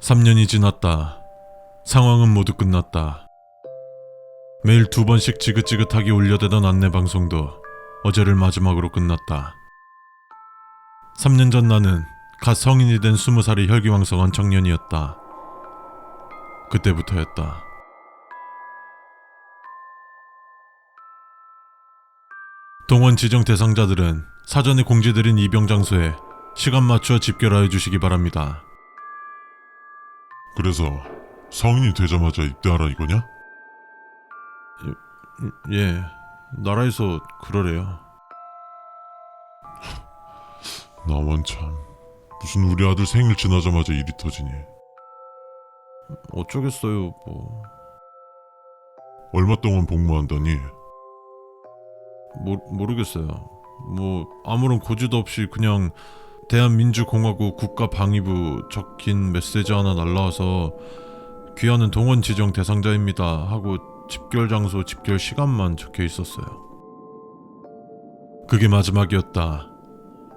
3년이 지났다. 상황은 모두 끝났다. 매일 2번씩 지긋지긋하게 울려대던 안내방송도 어제를 마지막으로 끝났다. 3년 전 나는 갓 성인이 된 20살의 혈기왕성한 청년이었다. 그때부터였다. 동원 지정 대상자들은 사전에 공지드린 입영 장소에 시간 맞추어 집결하여 주시기 바랍니다. 그래서 성인이 되자마자 입대하라 이거냐? 예, 나라에서 그러래요. 나만 참, 무슨 우리 아들 생일 지나자마자 일이 터지니. 어쩌겠어요, 뭐. 얼마 동안 복무한다니? 모르겠어요. 뭐 아무런 고지도 없이 그냥 대한민주공화국 국가방위부 적힌 메시지 하나 날라와서 귀하는 동원 지정 대상자입니다 하고 집결 장소, 집결 시간만 적혀 있었어요. 그게 마지막이었다.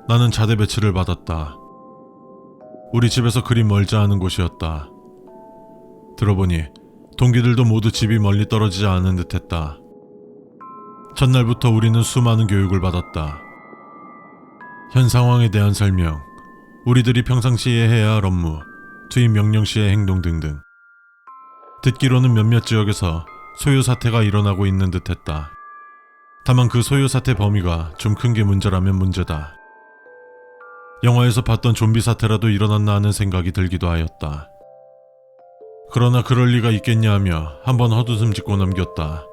나는 자대 배치를 받았다. 우리 집에서 그리 멀지 않은 곳이었다. 들어보니 동기들도 모두 집이 멀리 떨어지지 않은 듯했다. 첫날부터 우리는 수많은 교육을 받았다. 현 상황에 대한 설명, 우리들이 평상시에 해야 할 업무, 투입 명령 시의 행동 등등. 듣기로는 몇몇 지역에서 소요 사태가 일어나고 있는 듯했다. 다만 그 소요 사태 범위가 좀 큰 게 문제라면 문제다. 영화에서 봤던 좀비 사태라도 일어났나 하는 생각이 들기도 하였다. 그러나 그럴 리가 있겠냐 하며 한번 헛웃음 짓고 넘겼다.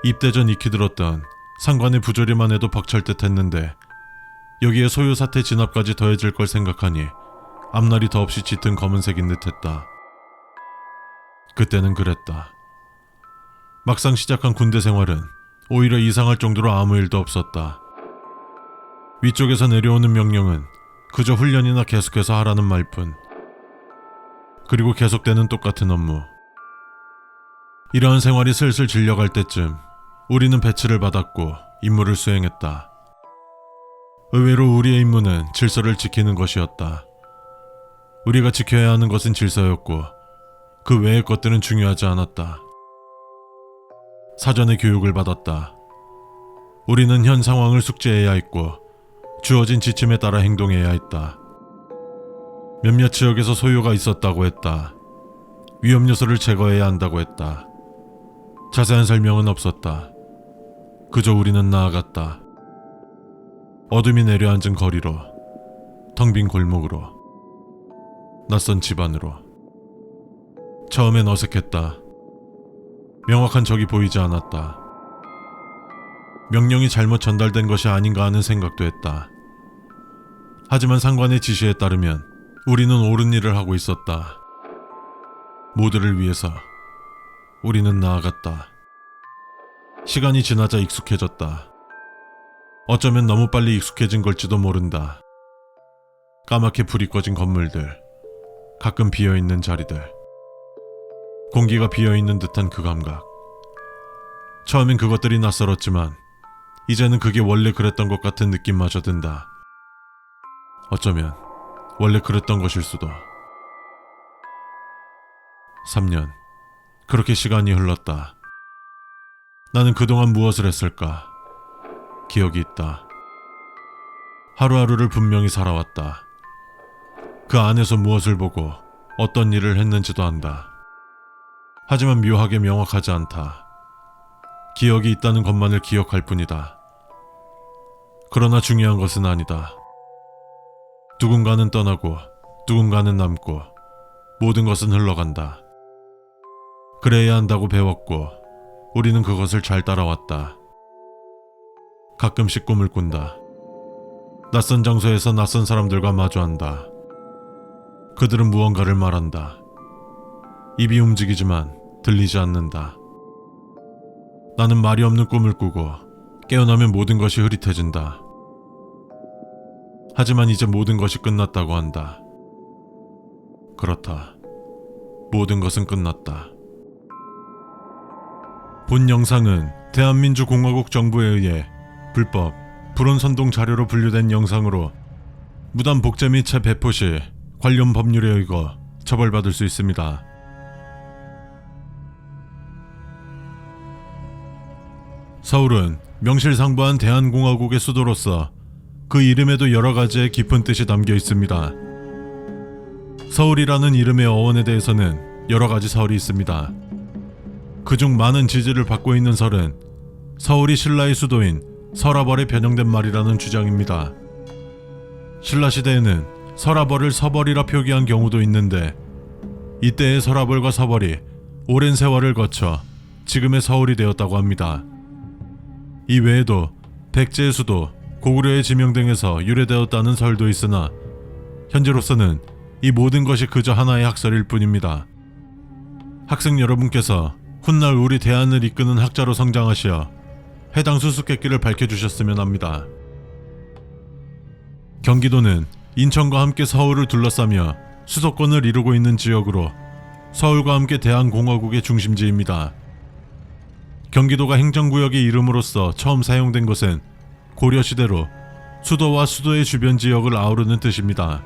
입대 전 익히 들었던 상관의 부조리만 해도 벅찰 듯 했는데 여기에 소요 사태 진압까지 더해질 걸 생각하니 앞날이 더없이 짙은 검은색인 듯했다. 그때는 그랬다. 막상 시작한 군대 생활은 오히려 이상할 정도로 아무 일도 없었다. 위쪽에서 내려오는 명령은 그저 훈련이나 계속해서 하라는 말뿐. 그리고 계속되는 똑같은 업무. 이러한 생활이 슬슬 질려갈 때쯤 우리는 배치를 받았고 임무를 수행했다. 의외로 우리의 임무는 질서를 지키는 것이었다. 우리가 지켜야 하는 것은 질서였고 그 외의 것들은 중요하지 않았다. 사전에 교육을 받았다. 우리는 현 상황을 숙지해야 했고 주어진 지침에 따라 행동해야 했다. 몇몇 지역에서 소요가 있었다고 했다. 위험 요소를 제거해야 한다고 했다. 자세한 설명은 없었다. 그저 우리는 나아갔다. 어둠이 내려앉은 거리로, 텅 빈 골목으로, 낯선 집안으로. 처음엔 어색했다. 명확한 적이 보이지 않았다. 명령이 잘못 전달된 것이 아닌가 하는 생각도 했다. 하지만 상관의 지시에 따르면 우리는 옳은 일을 하고 있었다. 모두를 위해서 우리는 나아갔다. 시간이 지나자 익숙해졌다. 어쩌면 너무 빨리 익숙해진 걸지도 모른다. 까맣게 불이 꺼진 건물들, 가끔 비어있는 자리들, 공기가 비어있는 듯한 그 감각. 처음엔 그것들이 낯설었지만 이제는 그게 원래 그랬던 것 같은 느낌마저 든다. 어쩌면 원래 그랬던 것일 수도. 3년. 그렇게 시간이 흘렀다. 나는 그동안 무엇을 했을까? 기억이 있다. 하루하루를 분명히 살아왔다. 그 안에서 무엇을 보고 어떤 일을 했는지도 안다. 하지만 묘하게 명확하지 않다. 기억이 있다는 것만을 기억할 뿐이다. 그러나 중요한 것은 아니다. 누군가는 떠나고 누군가는 남고 모든 것은 흘러간다. 그래야 한다고 배웠고 우리는 그것을 잘 따라왔다. 가끔씩 꿈을 꾼다. 낯선 장소에서 낯선 사람들과 마주한다. 그들은 무언가를 말한다. 입이 움직이지만 들리지 않는다. 나는 말이 없는 꿈을 꾸고 깨어나면 모든 것이 흐릿해진다. 하지만 이제 모든 것이 끝났다고 한다. 그렇다. 모든 것은 끝났다. 본 영상은 대한민주공화국 정부에 의해 불법, 불온선동 자료로 분류된 영상으로 무단 복제 및 재배포 시 관련 법률에 의거 처벌받을 수 있습니다. 서울은 명실상부한 대한공화국의 수도로서 그 이름에도 여러 가지의 깊은 뜻이 담겨 있습니다. 서울이라는 이름의 어원에 대해서는 여러 가지 설이 있습니다. 그중 많은 지지를 받고 있는 설은 서울이 신라의 수도인 서라벌에 변형된 말이라는 주장입니다. 신라 시대에는 서라벌을 서벌이라 표기한 경우도 있는데 이때의 서라벌과 서벌이 오랜 세월을 거쳐 지금의 서울이 되었다고 합니다. 이 외에도 백제의 수도, 고구려의 지명 등에서 유래되었다는 설도 있으나 현재로서는 이 모든 것이 그저 하나의 학설일 뿐입니다. 학생 여러분께서 훗날 우리 대한을 이끄는 학자로 성장하시어 해당 수수께끼를 밝혀주셨으면 합니다. 경기도는 인천과 함께 서울을 둘러싸며 수도권을 이루고 있는 지역으로 서울과 함께 대한공화국의 중심지입니다. 경기도가 행정구역의 이름으로서 처음 사용된 것은 고려시대로 수도와 수도의 주변 지역을 아우르는 뜻입니다.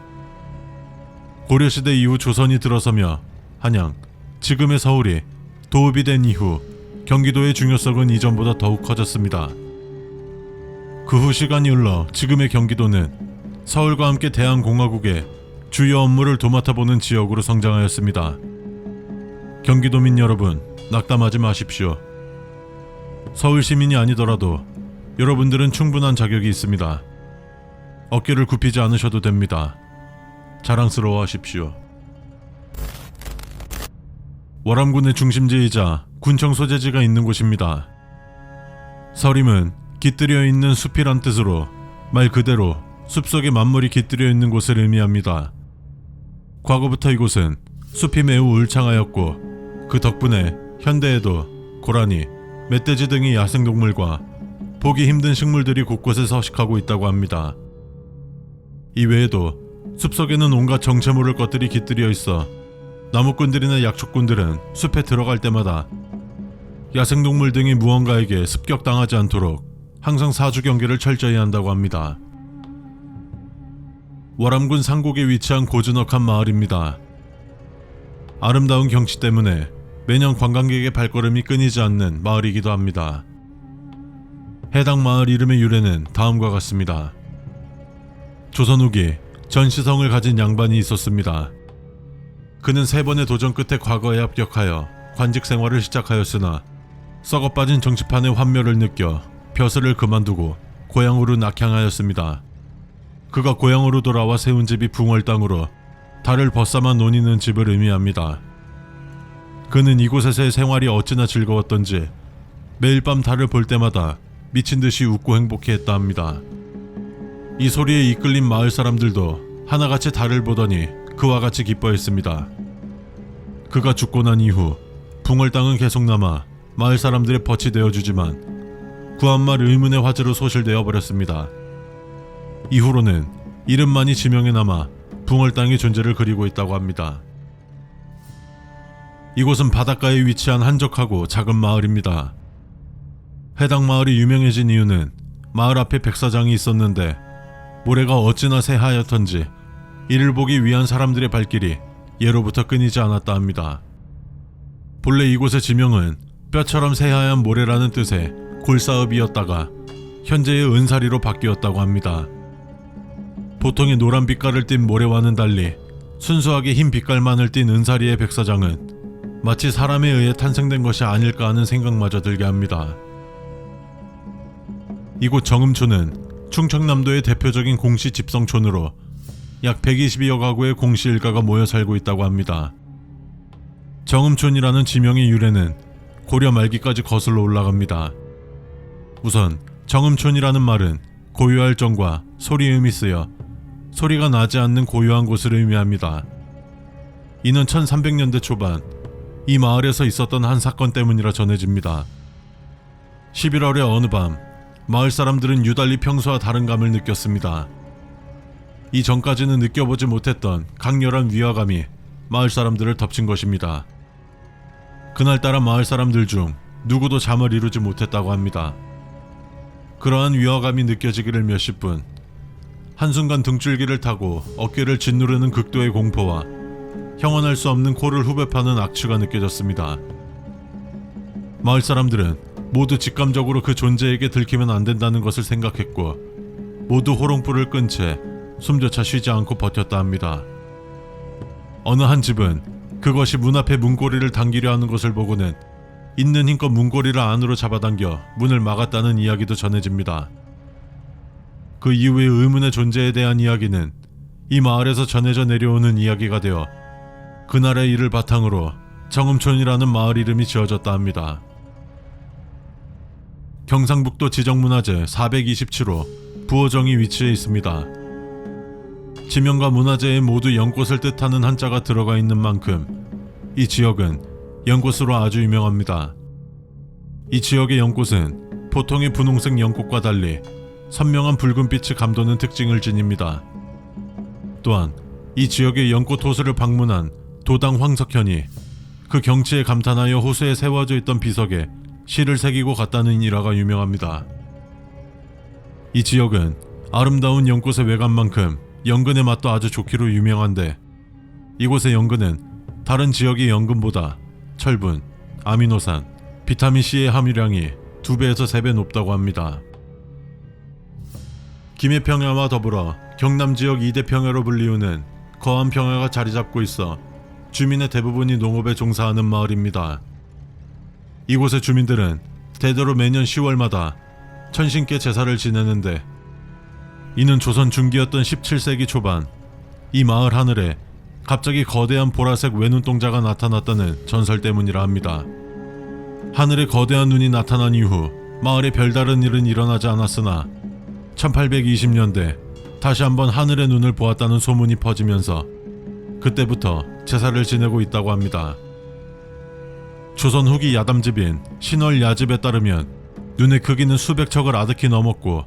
고려시대 이후 조선이 들어서며 한양, 지금의 서울이 도읍이 된 이후 경기도의 중요성은 이전보다 더욱 커졌습니다. 그 후 시간이 흘러 지금의 경기도는 서울과 함께 대한공화국의 주요 업무를 도맡아보는 지역으로 성장하였습니다. 경기도민 여러분, 낙담하지 마십시오. 서울 시민이 아니더라도 여러분들은 충분한 자격이 있습니다. 어깨를 굽히지 않으셔도 됩니다. 자랑스러워하십시오. 월암군의 중심지이자 군청 소재지가 있는 곳입니다. 서림은 깃들여 있는 숲이란 뜻으로 말 그대로 숲속에 만물이 깃들여 있는 곳을 의미합니다. 과거부터 이곳은 숲이 매우 울창하였고 그 덕분에 현대에도 고라니, 멧돼지 등의 야생동물과 보기 힘든 식물들이 곳곳에 서식하고 있다고 합니다. 이외에도 숲속에는 온갖 정체모를 것들이 깃들여 있어 나무꾼들이나 약초꾼들은 숲에 들어갈 때마다 야생동물 등이 무언가에게 습격당하지 않도록 항상 사주 경계를 철저히 한다고 합니다. 월암군 상곡에 위치한 고즈넉한 마을입니다. 아름다운 경치 때문에 매년 관광객의 발걸음이 끊이지 않는 마을이기도 합니다. 해당 마을 이름의 유래는 다음과 같습니다. 조선 후기 전시성을 가진 양반이 있었습니다. 그는 3번의 도전 끝에 과거에 합격하여 관직 생활을 시작하였으나 썩어빠진 정치판의 환멸을 느껴 벼슬을 그만두고 고향으로 낙향하였습니다. 그가 고향으로 돌아와 세운 집이 붕월 땅으로 달을 벗삼아 논이는 집을 의미합니다. 그는 이곳에서의 생활이 어찌나 즐거웠던지 매일 밤 달을 볼 때마다 미친 듯이 웃고 행복해했다 합니다. 이 소리에 이끌린 마을 사람들도 하나같이 달을 보더니 그와 같이 기뻐했습니다. 그가 죽고 난 이후 붕월 땅은 계속 남아 마을 사람들의 벗이 되어주지만 구한말 의문의 화제로 소실되어 버렸습니다. 이후로는 이름만이 지명에 남아 붕월 땅의 존재를 그리고 있다고 합니다. 이곳은 바닷가에 위치한 한적하고 작은 마을입니다. 해당 마을이 유명해진 이유는 마을 앞에 백사장이 있었는데 모래가 어찌나 새하얗던지 이를 보기 위한 사람들의 발길이 예로부터 끊이지 않았다 합니다. 본래 이곳의 지명은 뼈처럼 새하얀 모래라는 뜻의 골사읍이었다가 현재의 은사리로 바뀌었다고 합니다. 보통의 노란 빛깔을 띤 모래와는 달리 순수하게 흰 빛깔만을 띤 은사리의 백사장은 마치 사람에 의해 탄생된 것이 아닐까 하는 생각마저 들게 합니다. 이곳 정음촌은 충청남도의 대표적인 공시 집성촌으로 약 120여 가구의 공시 일가가 모여 살고 있다고 합니다. 정음촌이라는 지명의 유래는 고려 말기까지 거슬러 올라갑니다. 우선 정음촌이라는 말은 고요할 정과 소리음이 쓰여 소리가 나지 않는 고요한 곳을 의미합니다. 이는 1300년대 초반 이 마을에서 있었던 한 사건 때문이라 전해집니다. 11월의 어느 밤 마을 사람들은 유달리 평소와 다른 감을 느꼈습니다. 이전까지는 느껴보지 못했던 강렬한 위화감이 마을 사람들을 덮친 것입니다. 그날따라 마을 사람들 중 누구도 잠을 이루지 못했다고 합니다. 그러한 위화감이 느껴지기를 몇십 분, 한순간 등줄기를 타고 어깨를 짓누르는 극도의 공포와 형언할 수 없는 코를 후벼 파는 악취가 느껴졌습니다. 마을 사람들은 모두 직감적으로 그 존재에게 들키면 안 된다는 것을 생각했고 모두 호롱불을 끈 채 숨조차 쉬지 않고 버텼다 합니다. 어느 한 집은 그것이 문 앞에 문고리를 당기려 하는 것을 보고는 있는 힘껏 문고리를 안으로 잡아당겨 문을 막았다는 이야기도 전해집니다. 그 이후의 의문의 존재에 대한 이야기는 이 마을에서 전해져 내려오는 이야기가 되어 그날의 일을 바탕으로 정음촌이라는 마을 이름이 지어졌다 합니다. 경상북도 지정문화재 427호 부호정이 위치해 있습니다. 지명과 문화재에 모두 연꽃을 뜻하는 한자가 들어가 있는 만큼 이 지역은 연꽃으로 아주 유명합니다. 이 지역의 연꽃은 보통의 분홍색 연꽃과 달리 선명한 붉은빛이 감도는 특징을 지닙니다. 또한 이 지역의 연꽃 호수를 방문한 도당 황석현이 그 경치에 감탄하여 호수에 세워져 있던 비석에 시를 새기고 갔다는 일화가 유명합니다. 이 지역은 아름다운 연꽃의 외관만큼 연근의 맛도 아주 좋기로 유명한데 이곳의 연근은 다른 지역의 연근보다 철분, 아미노산, 비타민C의 함유량이 2배에서 3배 높다고 합니다. 김해평야와 더불어 경남 지역 2대 평야로 불리우는 거암평야가 자리 잡고 있어 주민의 대부분이 농업에 종사하는 마을입니다. 이곳의 주민들은 대대로 매년 10월마다 천신께 제사를 지내는데 이는 조선 중기였던 17세기 초반 이 마을 하늘에 갑자기 거대한 보라색 외눈동자가 나타났다는 전설 때문이라 합니다. 하늘에 거대한 눈이 나타난 이후 마을에 별다른 일은 일어나지 않았으나 1820년대 다시 한번 하늘의 눈을 보았다는 소문이 퍼지면서 그때부터 제사를 지내고 있다고 합니다. 조선 후기 야담집인 신월야집에 따르면 눈의 크기는 수백 척을 아득히 넘었고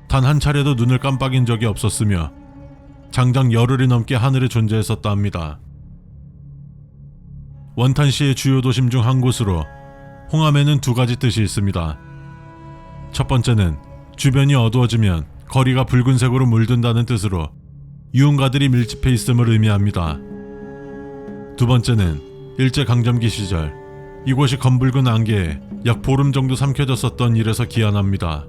단 한 차례도 눈을 깜빡인 적이 없었으며 장장 열흘이 넘게 하늘에 존재했었다 합니다. 원탄시의 주요 도심 중 한 곳으로 홍암에는 2가지 뜻이 있습니다. 첫 번째는 주변이 어두워지면 거리가 붉은색으로 물든다는 뜻으로 유흥가들이 밀집해 있음을 의미합니다. 두 번째는 일제강점기 시절 이곳이 검붉은 안개에 약 보름 정도 삼켜졌었던 일에서 기한합니다.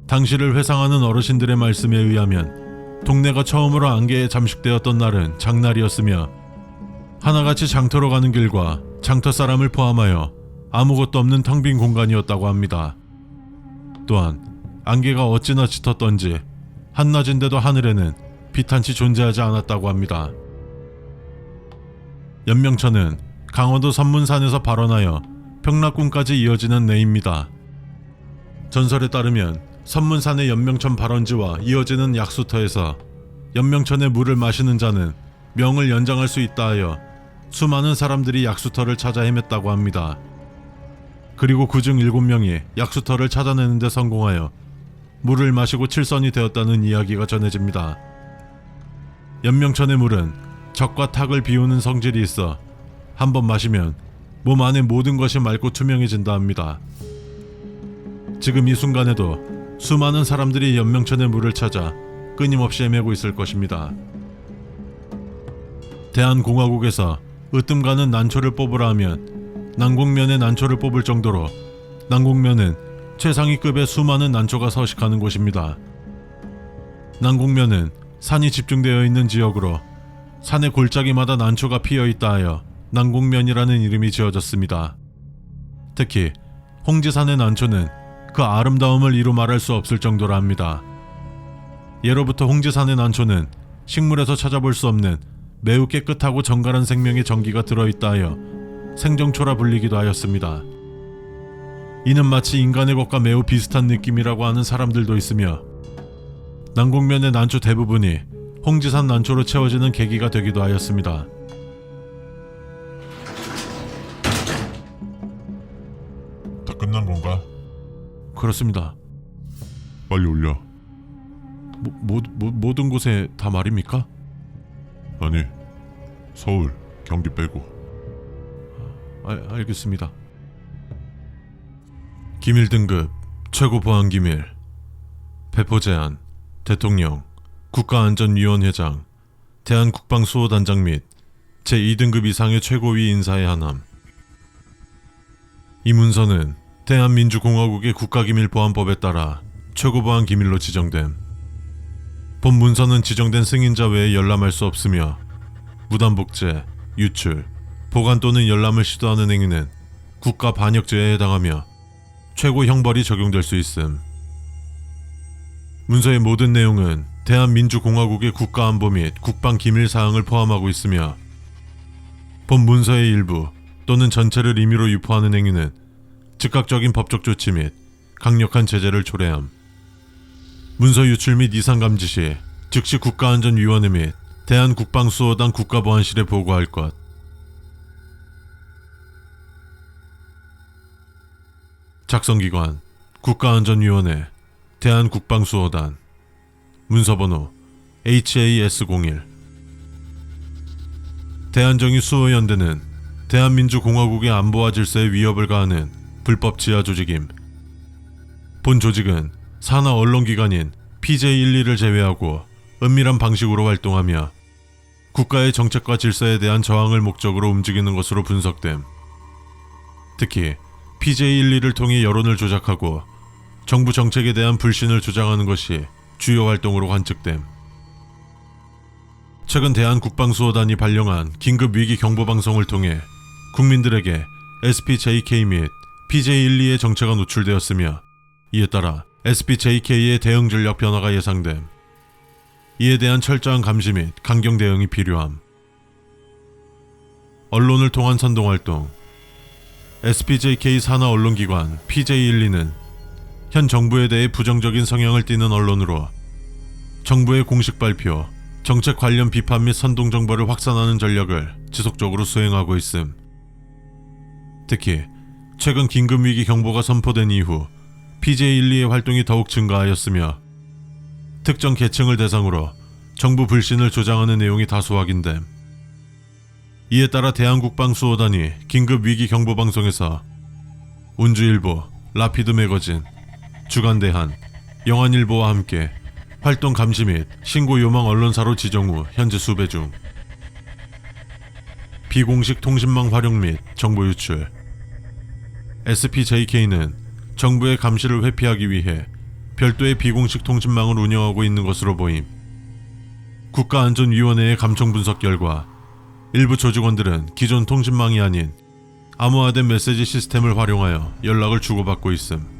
당시를 회상하는 어르신들의 말씀에 의하면 동네가 처음으로 안개에 잠식되었던 날은 장날이었으며 하나같이 장터로 가는 길과 장터 사람을 포함하여 아무것도 없는 텅 빈 공간이었다고 합니다. 또한 안개가 어찌나 짙었던지 한낮인데도 하늘에는 빛한치 존재하지 않았다고 합니다. 연명천은 강원도 선문산에서 발원하여 평락군까지 이어지는 내입니다. 전설에 따르면 선문산의 연명천 발원지와 이어지는 약수터에서 연명천의 물을 마시는 자는 명을 연장할 수 있다 하여 수많은 사람들이 약수터를 찾아 헤맸다고 합니다. 그리고 그중 7명이 약수터를 찾아내는 데 성공하여 물을 마시고 칠선이 되었다는 이야기가 전해집니다. 연명천의 물은 적과 탁을 비우는 성질이 있어 한번 마시면 몸 안의 모든 것이 맑고 투명해진다 합니다. 지금 이 순간에도 수많은 사람들이 연명천의 물을 찾아 끊임없이 헤매고 있을 것입니다. 대한공화국에서 으뜸가는 난초를 뽑으라 하면 난곡면의 난초를 뽑을 정도로 난곡면은 최상위급의 수많은 난초가 서식하는 곳입니다. 난곡면은 산이 집중되어 있는 지역으로 산의 골짜기마다 난초가 피어있다 하여 난곡면이라는 이름이 지어졌습니다. 특히 홍지산의 난초는 그 아름다움을 이루 말할 수 없을 정도라 합니다. 예로부터 홍지산의 난초는 식물에서 찾아볼 수 없는 매우 깨끗하고 정갈한 생명의 전기가 들어있다 하여 생정초라 불리기도 하였습니다. 이는 마치 인간의 것과 매우 비슷한 느낌이라고 하는 사람들도 있으며 난곡면의 난초 대부분이 홍지산 난초로 채워지는 계기가 되기도 하였습니다. 다 끝난 건가? 그렇습니다. 빨리 올려. 모든 곳에 다 말입니까? 아니, 서울, 경기 빼고. 알겠습니다. 기밀 등급 최고 보안 기밀 배포 제한 대통령 국가안전위원회장, 대한국방수호단장 및 제2등급 이상의 최고위 인사의 하남. 이 문서는 대한민주공화국의 국가기밀보안법에 따라 최고보안기밀로 지정됨. 본 문서는 지정된 승인자 외에 열람할 수 없으며 무단복제, 유출, 보관 또는 열람을 시도하는 행위는 국가반역죄에 해당하며 최고 형벌이 적용될 수 있음. 문서의 모든 내용은 대한민주공화국의 국가안보 및 국방기밀사항을 포함하고 있으며 본 문서의 일부 또는 전체를 임의로 유포하는 행위는 즉각적인 법적 조치 및 강력한 제재를 초래함. 문서 유출 및 이상 감지 시 즉시 국가안전위원회 및 대한국방수호단 국가보안실에 보고할 것. 작성기관 국가안전위원회 대한국방수호단. 문서번호 HAS01. 대한정의수호연대는 대한민주공화국의 안보와 질서에 위협을 가하는 불법 지하 조직임. 본 조직은 산하 언론기관인 PJ12를 제외하고 은밀한 방식으로 활동하며 국가의 정책과 질서에 대한 저항을 목적으로 움직이는 것으로 분석됨. 특히 PJ12를 통해 여론을 조작하고 정부 정책에 대한 불신을 조장하는 것이 주요 활동으로 관측됨. 최근 대한국방수호단이 발령한 긴급위기 경보방송을 통해 국민들에게 SPJK 및 PJ12의 정체가 노출되었으며 이에 따라 SPJK의 대응 전략 변화가 예상됨. 이에 대한 철저한 감시 및 강경 대응이 필요함. 언론을 통한 선동활동. SPJK 산하 언론기관 PJ12는 현 정부에 대해 부정적인 성향을 띠는 언론으로 정부의 공식 발표, 정책 관련 비판 및 선동 정보를 확산하는 전략을 지속적으로 수행하고 있음. 특히 최근 긴급위기 경보가 선포된 이후 PJ12의 활동이 더욱 증가하였으며 특정 계층을 대상으로 정부 불신을 조장하는 내용이 다수 확인됨. 이에 따라 대한국방수호단이 긴급위기 경보방송에서 운주일보, 라피드 매거진, 주간대한, 영한일보와 함께 활동 감시 및 신고 요망 언론사로 지정 후 현재 수배 중. 비공식 통신망 활용 및 정보 유출. SPJK는 정부의 감시를 회피하기 위해 별도의 비공식 통신망을 운영하고 있는 것으로 보임. 국가안전위원회의 감청 분석 결과 일부 조직원들은 기존 통신망이 아닌 암호화된 메시지 시스템을 활용하여 연락을 주고받고 있음.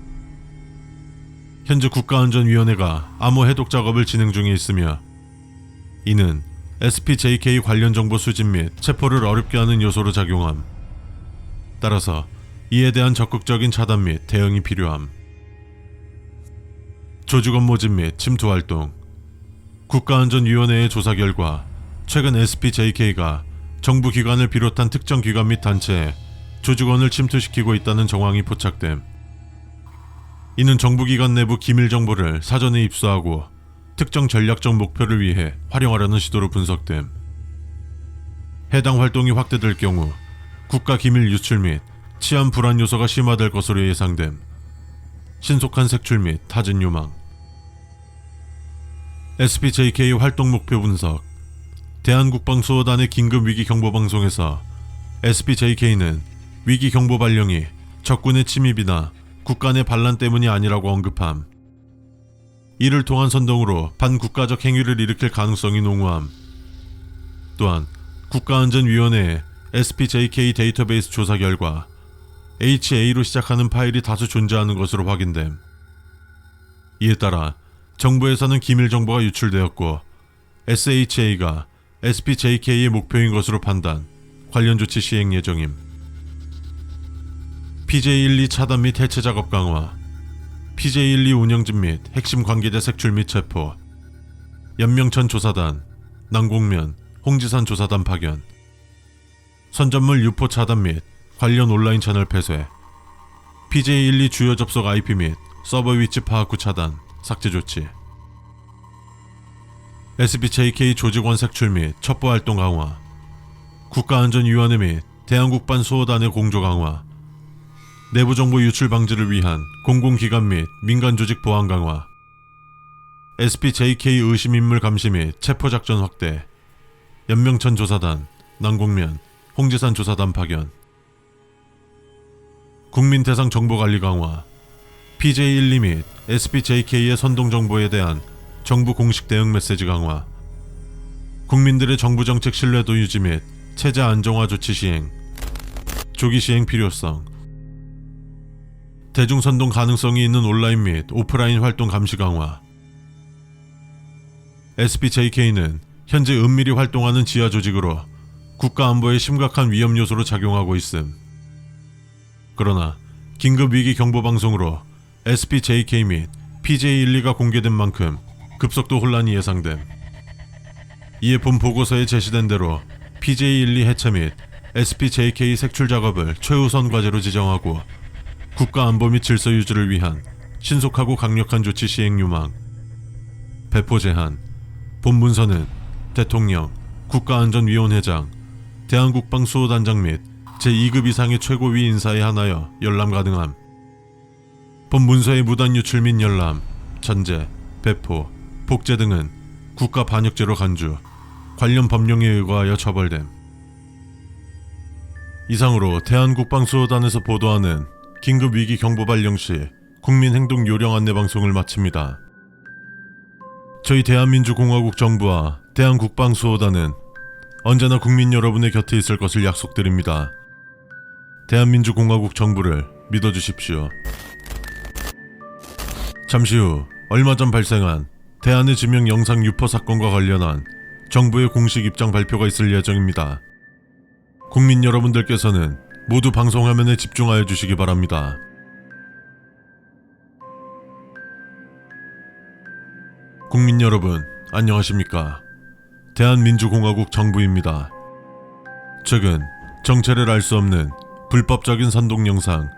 현재 국가안전위원회가 암호 해독 작업을 진행 중에 있으며 이는 SPJK 관련 정보 수집 및 체포를 어렵게 하는 요소로 작용함. 따라서 이에 대한 적극적인 차단 및 대응이 필요함. 조직원 모집 및 침투 활동. 국가안전위원회의 조사 결과 최근 SPJK가 정부 기관을 비롯한 특정 기관 및 단체에 조직원을 침투시키고 있다는 정황이 포착됨. 이는 정부기관 내부 기밀 정보를 사전에 입수하고 특정 전략적 목표를 위해 활용하려는 시도로 분석됨. 해당 활동이 확대될 경우 국가 기밀 유출 및 치안 불안 요소가 심화될 것으로 예상됨. 신속한 색출 및 타진 요망. SPJK 활동 목표 분석. 대한국방수호단의 긴급위기 경보방송에서 SPJK는 위기 경보 발령이 적군의 침입이나 국가 내 반란 때문이 아니라고 언급함. 이를 통한 선동으로 반국가적 행위를 일으킬 가능성이 농후함. 또한 국가안전위원회의 SPJK 데이터베이스 조사 결과 HA로 시작하는 파일이 다수 존재하는 것으로 확인됨. 이에 따라 정부에서는 기밀 정보가 유출되었고 SHA가 SPJK의 목표인 것으로 판단, 관련 조치 시행 예정임. PJ12 차단 및 해체 작업 강화. PJ12 운영진 및 핵심 관계자 색출 및 체포. 연명천 조사단, 남곡면, 홍지산 조사단 파견. 선전물 유포 차단 및 관련 온라인 채널 폐쇄. PJ12 주요 접속 IP 및 서버 위치 파악 후 차단, 삭제 조치. SPJK 조직원 색출 및 첩보 활동 강화. 국가안전위원회 및 대한국방수호단의 공조 강화. 내부 정보 유출 방지를 위한 공공기관 및 민간 조직 보안 강화. SPJK 의심인물 감시 및 체포작전 확대, 연명천 조사단, 남궁면, 홍지산 조사단 파견, 국민 대상 정보 관리 강화, PJ12 및 SPJK의 선동 정보에 대한 정부 공식 대응 메시지 강화, 국민들의 정부 정책 신뢰도 유지 및 체제 안정화 조치 시행, 조기 시행 필요성, 대중 선동 가능성이 있는 온라인 및 오프라인 활동 감시 강화. SPJK는 현재 은밀히 활동하는 지하 조직으로 국가 안보에 심각한 위험 요소로 작용하고 있음. 그러나 긴급 위기 경보 방송으로 SPJK 및 PJ12가 공개된 만큼 급속도 혼란이 예상됨. 이에 본 보고서에 제시된 대로 PJ12 해체 및 SPJK 색출 작업을 최우선 과제로 지정하고 국가 안보 및 질서 유지를 위한 신속하고 강력한 조치 시행 요망. 배포 제한. 본 문서는 대통령, 국가안전위원회장, 대한국방수호단장 및 제2급 이상의 최고위 인사에 한하여 열람 가능함. 본 문서의 무단 유출 및 열람, 전제, 배포, 복제 등은 국가 반역죄로 간주, 관련 법령에 의거하여 처벌됨. 이상으로 대한국방수호단에서 보도하는 긴급위기 경보 발령 시 국민행동 요령 안내 방송을 마칩니다. 저희 대한민주공화국 정부와 대한국방수호단은 언제나 국민 여러분의 곁에 있을 것을 약속드립니다. 대한민주공화국 정부를 믿어주십시오. 잠시 후 얼마 전 발생한 대한의 지명 영상 유포 사건과 관련한 정부의 공식 입장 발표가 있을 예정입니다. 국민 여러분들께서는 모두 방송화면에 집중하여 주시기 바랍니다. 국민 여러분, 안녕하십니까? 대한민주공화국 정부입니다. 최근 정체를 알 수 없는 불법적인 선동 영상,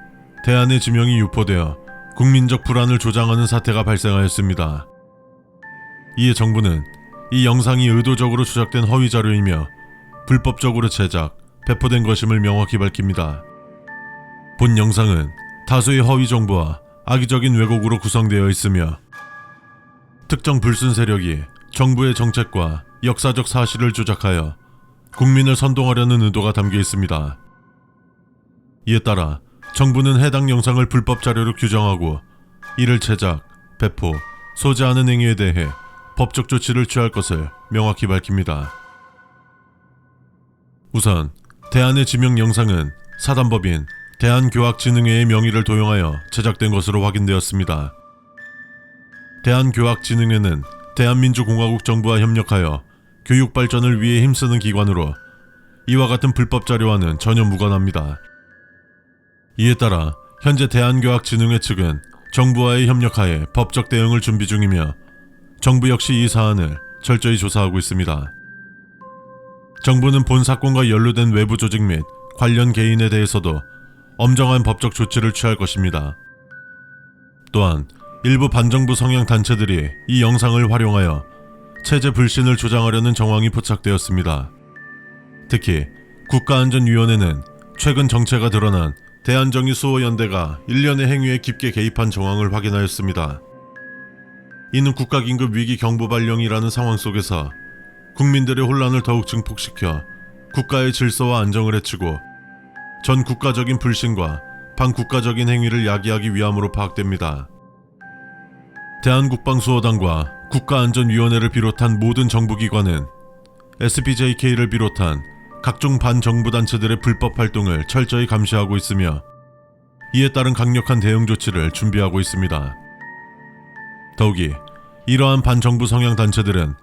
대한의 지명이 유포되어 국민적 불안을 조장하는 사태가 발생하였습니다. 이에 정부는 이 영상이 의도적으로 조작된 허위 자료이며 불법적으로 제작, 배포된 것임을 명확히 밝힙니다. 본 영상은 다수의 허위 정보와 악의적인 왜곡으로 구성되어 있으며 특정 불순 세력이 정부의 정책과 역사적 사실을 조작하여 국민을 선동하려는 의도가 담겨 있습니다. 이에 따라 정부는 해당 영상을 불법 자료로 규정하고 이를 제작, 배포, 소지하는 행위에 대해 법적 조치를 취할 것을 명확히 밝힙니다. 우선 대한의 지명 영상은 사단법인 대한교학진흥회의 명의를 도용하여 제작된 것으로 확인되었습니다. 대한교학진흥회는 대한민주공화국 정부와 협력하여 교육 발전을 위해 힘쓰는 기관으로 이와 같은 불법 자료와는 전혀 무관합니다. 이에 따라 현재 대한교학진흥회 측은 정부와의 협력하에 법적 대응을 준비 중이며 정부 역시 이 사안을 철저히 조사하고 있습니다. 정부는 본 사건과 연루된 외부 조직 및 관련 개인에 대해서도 엄정한 법적 조치를 취할 것입니다. 또한 일부 반정부 성향 단체들이 이 영상을 활용하여 체제 불신을 조장하려는 정황이 포착되었습니다. 특히 국가안전위원회는 최근 정체가 드러난 대한정의수호연대가 일련의 행위에 깊게 개입한 정황을 확인하였습니다. 이는 국가긴급위기 경보 발령이라는 상황 속에서 국민들의 혼란을 더욱 증폭시켜 국가의 질서와 안정을 해치고 전 국가적인 불신과 반국가적인 행위를 야기하기 위함으로 파악됩니다. 대한국방수호단과 국가안전위원회를 비롯한 모든 정부기관은 SPJK를 비롯한 각종 반정부 단체들의 불법 활동을 철저히 감시하고 있으며 이에 따른 강력한 대응 조치를 준비하고 있습니다. 더욱이 이러한 반정부 성향 단체들은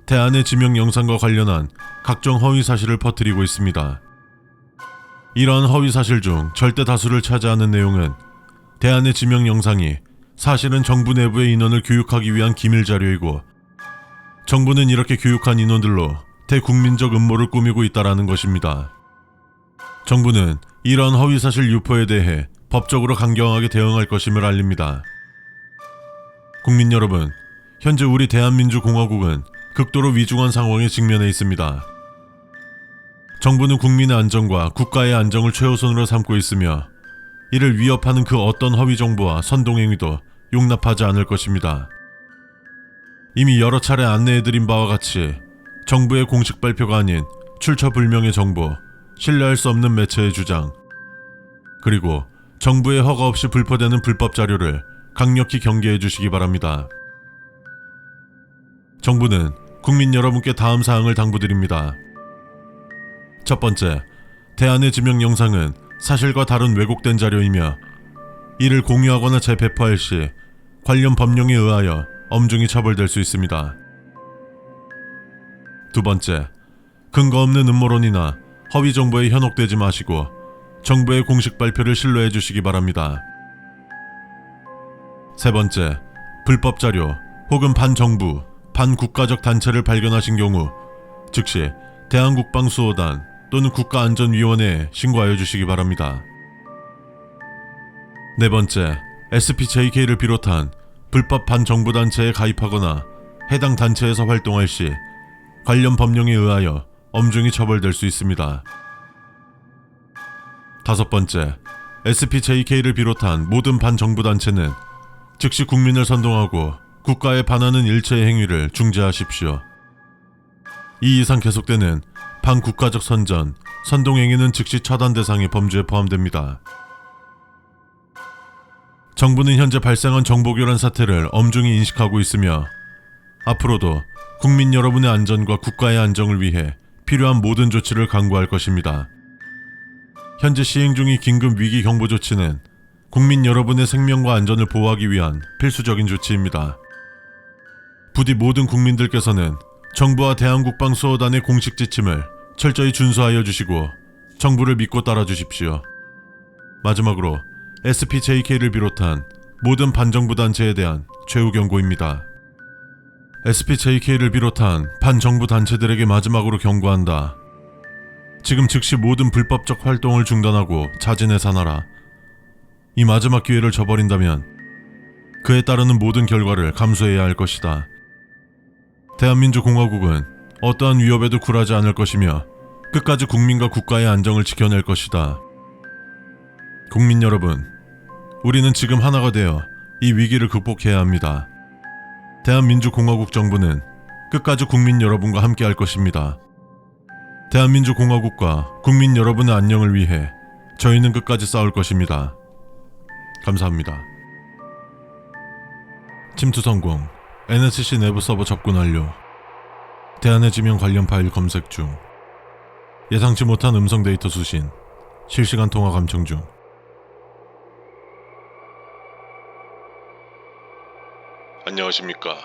대한의 지명 영상과 관련한 각종 허위 사실을 퍼뜨리고 있습니다. 이러한 허위 사실 중 절대 다수를 차지하는 내용은 대한의 지명 영상이 사실은 정부 내부의 인원을 교육하기 위한 기밀 자료이고 정부는 이렇게 교육한 인원들로 대국민적 음모를 꾸미고 있다라는 것입니다. 정부는 이러한 허위 사실 유포에 대해 법적으로 강경하게 대응할 것임을 알립니다. 국민 여러분, 현재 우리 대한민주공화국은 극도로 위중한 상황에 직면해 있습니다. 정부는 국민의 안전과 국가의 안정을 최우선으로 삼고 있으며 이를 위협하는 그 어떤 허위 정보와 선동행위도 용납하지 않을 것입니다. 이미 여러 차례 안내해드린 바와 같이 정부의 공식 발표가 아닌 출처불명의 정보, 신뢰할 수 없는 매체의 주장, 그리고 정부의 허가 없이 불포되는 불법 자료를 강력히 경계해 주시기 바랍니다. 정부는 국민 여러분께 다음 사항을 당부드립니다. 첫 번째, 대안의 지명 영상은 사실과 다른 왜곡된 자료이며 이를 공유하거나 재배포할 시 관련 법령에 의하여 엄중히 처벌될 수 있습니다. 두 번째, 근거 없는 음모론이나 허위 정보에 현혹되지 마시고 정부의 공식 발표를 신뢰해 주시기 바랍니다. 세 번째, 불법 자료 혹은 반정부, 반국가적 단체를 발견하신 경우 즉시 대한국방수호단 또는 국가안전위원회에 신고하여 주시기 바랍니다. 네 번째, SPJK를 비롯한 불법 반정부 단체에 가입하거나 해당 단체에서 활동할 시 관련 법령에 의하여 엄중히 처벌될 수 있습니다. 다섯 번째, SPJK를 비롯한 모든 반정부 단체는 즉시 국민을 선동하고 국가에 반하는 일체의 행위를 중지하십시오. 이 이상 계속되는 반국가적 선전, 선동행위는 즉시 처단 대상의 범죄에 포함됩니다. 정부는 현재 발생한 정보교란 사태를 엄중히 인식하고 있으며 앞으로도 국민 여러분의 안전과 국가의 안정을 위해 필요한 모든 조치를 강구할 것입니다. 현재 시행 중의 긴급 위기 경보 조치는 국민 여러분의 생명과 안전을 보호하기 위한 필수적인 조치입니다. 부디 모든 국민들께서는 정부와 대한국방수호단의 공식 지침을 철저히 준수하여 주시고 정부를 믿고 따라 주십시오. 마지막으로 SPJK를 비롯한 모든 반정부 단체에 대한 최후 경고입니다. SPJK를 비롯한 반정부 단체들에게 마지막으로 경고한다. 지금 즉시 모든 불법적 활동을 중단하고 자진해 산하라. 이 마지막 기회를 저버린다면 그에 따르는 모든 결과를 감수해야 할 것이다. 대한민주공화국은 어떠한 위협에도 굴하지 않을 것이며 끝까지 국민과 국가의 안정을 지켜낼 것이다. 국민 여러분, 우리는 지금 하나가 되어 이 위기를 극복해야 합니다. 대한민주공화국 정부는 끝까지 국민 여러분과 함께 할 것입니다. 대한민주공화국과 국민 여러분의 안녕을 위해 저희는 끝까지 싸울 것입니다. 감사합니다. 침투 성공. NSC 내부 서버 접근 완료. 대안의 지명 관련 파일 검색 중. 예상치 못한 음성 데이터 수신. 실시간 통화 감청 중. 안녕하십니까.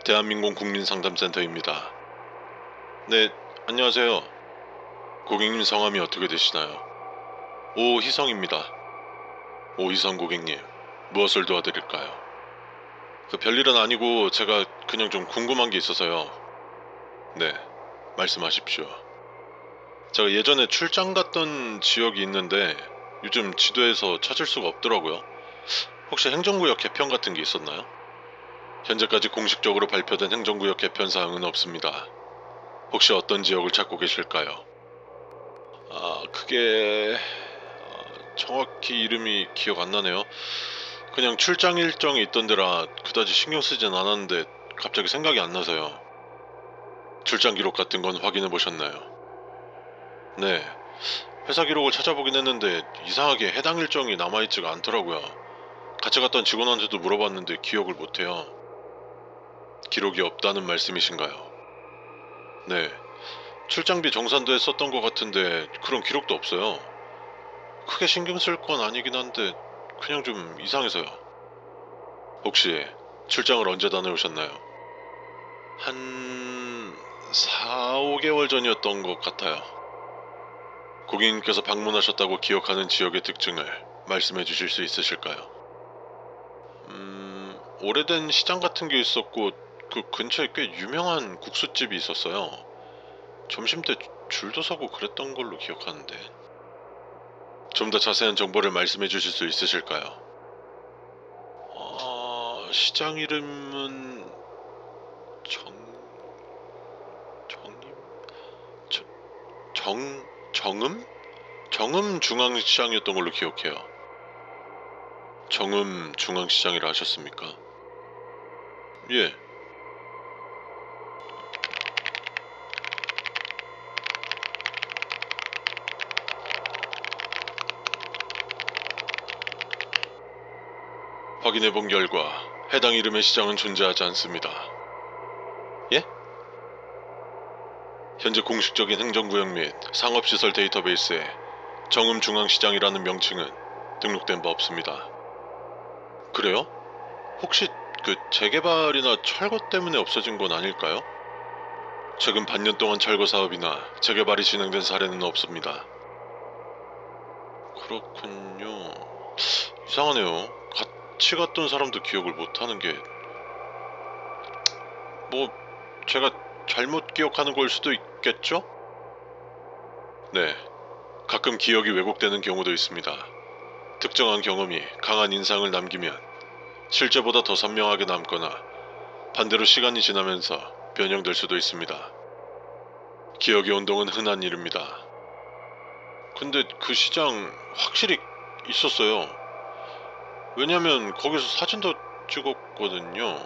대한민국 국민상담센터입니다. 네, 안녕하세요. 고객님 성함이 어떻게 되시나요? 오희성입니다. 오희성 고객님, 무엇을 도와드릴까요? 별일은 아니고 제가 그냥 좀 궁금한 게 있어서요. 네, 말씀하십시오. 제가 예전에 출장 갔던 지역이 있는데 요즘 지도에서 찾을 수가 없더라고요. 혹시 행정구역 개편 같은 게 있었나요? 현재까지 공식적으로 발표된 행정구역 개편 사항은 없습니다. 혹시 어떤 지역을 찾고 계실까요? 그게 정확히 이름이 기억 안 나네요. 그냥 출장 일정이 있던 데라 그다지 신경 쓰진 않았는데 갑자기 생각이 안 나서요. 출장 기록 같은 건 확인해 보셨나요? 네, 회사 기록을 찾아보긴 했는데 이상하게 해당 일정이 남아있지가 않더라고요. 같이 갔던 직원한테도 물어봤는데 기억을 못해요. 기록이 없다는 말씀이신가요? 네, 출장비 정산도에 썼던 것 같은데 그런 기록도 없어요. 크게 신경 쓸 건 아니긴 한데 그냥 좀 이상해서요. 혹시 출장을 언제 다녀오셨나요? 한 4, 5개월 전이었던 것 같아요. 고객님께서 방문하셨다고 기억하는 지역의 특징을 말씀해 주실 수 있으실까요? 오래된 시장 같은 게 있었고 그 근처에 꽤 유명한 국수집이 있었어요. 점심때 줄도 서고 그랬던 걸로 기억하는데. 좀 더 자세한 정보를 말씀해 주실 수 있으실까요? 시장 이름은 정음? 정음 중앙시장이었던 걸로 기억해요. 정음 중앙시장이라 하셨습니까? 예. 확인해본 결과 해당 이름의 시장은 존재하지 않습니다. 예? 현재 공식적인 행정구역 및 상업시설 데이터베이스에 정음중앙시장이라는 명칭은 등록된 바 없습니다. 그래요? 혹시 그 재개발이나 철거 때문에 없어진 건 아닐까요? 최근 반년 동안 철거 사업이나 재개발이 진행된 사례는 없습니다. 그렇군요. 이상하네요. 같이 갔던 사람도 기억을 못하는 게... 뭐 제가 잘못 기억하는 걸 수도 있겠죠? 네, 가끔 기억이 왜곡되는 경우도 있습니다. 특정한 경험이 강한 인상을 남기면 실제보다 더 선명하게 남거나 반대로 시간이 지나면서 변형될 수도 있습니다. 기억의 혼동은 흔한 일입니다. 근데 그 시장 확실히 있었어요. 왜냐면 거기서 사진도 찍었거든요.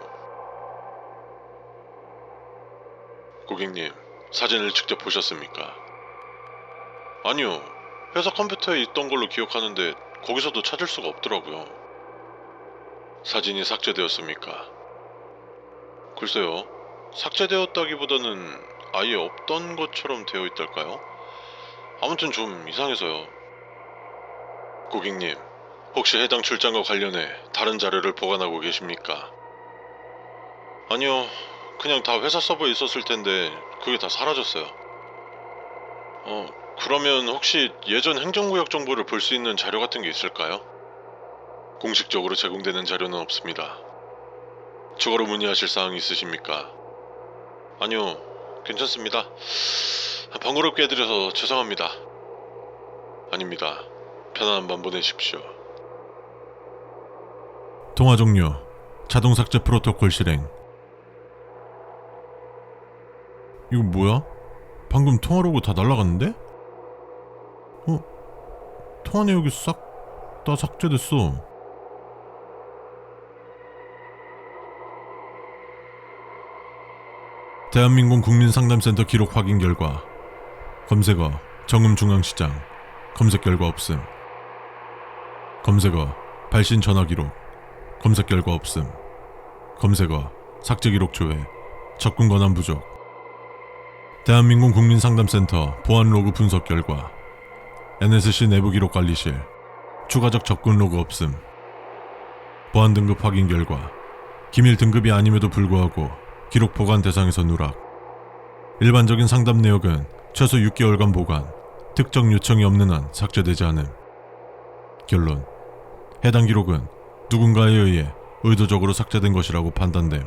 고객님, 사진을 직접 보셨습니까? 아니요. 회사 컴퓨터에 있던 걸로 기억하는데 거기서도 찾을 수가 없더라고요. 사진이 삭제되었습니까? 글쎄요. 삭제되었다기보다는 아예 없던 것처럼 되어 있달까요? 아무튼 좀 이상해서요. 고객님, 혹시 해당 출장과 관련해 다른 자료를 보관하고 계십니까? 아니요. 그냥 다 회사 서버에 있었을 텐데 그게 다 사라졌어요. 그러면 혹시 예전 행정구역 정보를 볼 수 있는 자료 같은 게 있을까요? 공식적으로 제공되는 자료는 없습니다. 추가로 문의하실 사항이 있으십니까? 아니요, 괜찮습니다. 번거롭게 해드려서 죄송합니다. 아닙니다. 편안한 밤 보내십시오. 통화 종료. 자동 삭제 프로토콜 실행. 이거 뭐야? 방금 통화 로그 다 날라갔는데? 통화 내역이 싹 다 삭제됐어. 대한민국 국민상담센터 기록 확인 결과. 검색어 정음중앙시장. 검색 결과 없음. 검색어 발신 전화 기록. 검색 결과 없음. 검색어 삭제 기록 조회. 접근 권한 부족. 대한민국 국민상담센터 보안 로그 분석 결과. NSC 내부 기록 관리실. 추가적 접근 로그 없음. 보안 등급 확인 결과. 기밀 등급이 아님에도 불구하고 기록 보관 대상에서 누락. 일반적인 상담 내역은 최소 6개월간 보관, 특정 요청이 없는 한 삭제되지 않음. 결론. 해당 기록은 누군가에 의해 의도적으로 삭제된 것이라고 판단됨.